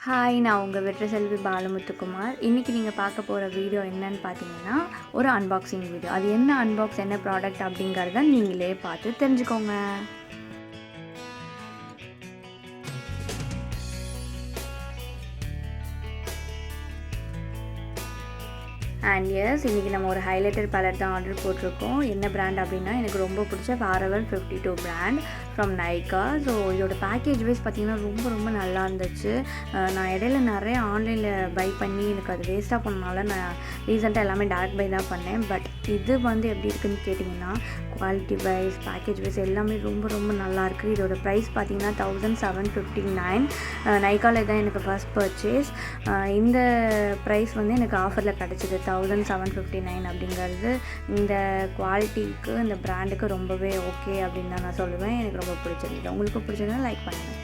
Hi, நான் உங்கள் வெற்றிசெல்வி பாலமுத்துக்குமார். இன்றைக்கி நீங்கள் பார்க்க போகிற வீடியோ என்னன்னு பார்த்தீங்கன்னா, ஒரு அன்பாக்சிங் வீடியோ. அது என்ன அன்பாக்ஸ், என்ன ப்ராடக்ட் அப்படிங்கிறத நீங்களே பார்த்து தெரிஞ்சுக்கோங்க. அண்ட் எஸ், இன்றைக்கி நம்ம ஒரு ஹைலைட்டர் பேலட் தான் ஆர்டர் போட்டிருக்கோம். என்ன பிராண்ட் அப்படின்னா, எனக்கு ரொம்ப பிடிச்ச forever 52 brand from Nykaa. So இதோட பேக்கேஜ் வைஸ் பார்த்திங்கன்னா ரொம்ப நல்லா இருந்துச்சு. நான் இடையில நிறைய ஆன்லைனில் பை பண்ணி எனக்கு அது வேஸ்ட்டாக பண்ணனால நான் ரீசெண்டாக எல்லாமே டேரக்ட் பை தான் பண்ணேன். பட் இது எப்படி இருக்குதுன்னு கேட்டிங்கன்னா, குவாலிட்டி வைஸ், பேக்கேஜ் வைஸ் எல்லாமே ரொம்ப நல்லாயிருக்கு. இதோட ப்ரைஸ் பார்த்திங்கன்னா 1759. நைக்காவில் தான் எனக்கு ஃபர்ஸ்ட் பர்ச்சேஸ். இந்த ப்ரைஸ் எனக்கு ஆஃபரில் கிடச்சிது 1759 அப்படிங்கிறது. இந்த குவாலிட்டிக்கு, இந்த பிராண்டுக்கு ரொம்பவே ஓகே அப்படின்னு தான் நான் சொல்லுவேன். எனக்கு ரொம்ப பிடிச்சிருந்தது. உங்களுக்கு பிடிச்சதுன்னா லைக் பண்ணுங்கள்.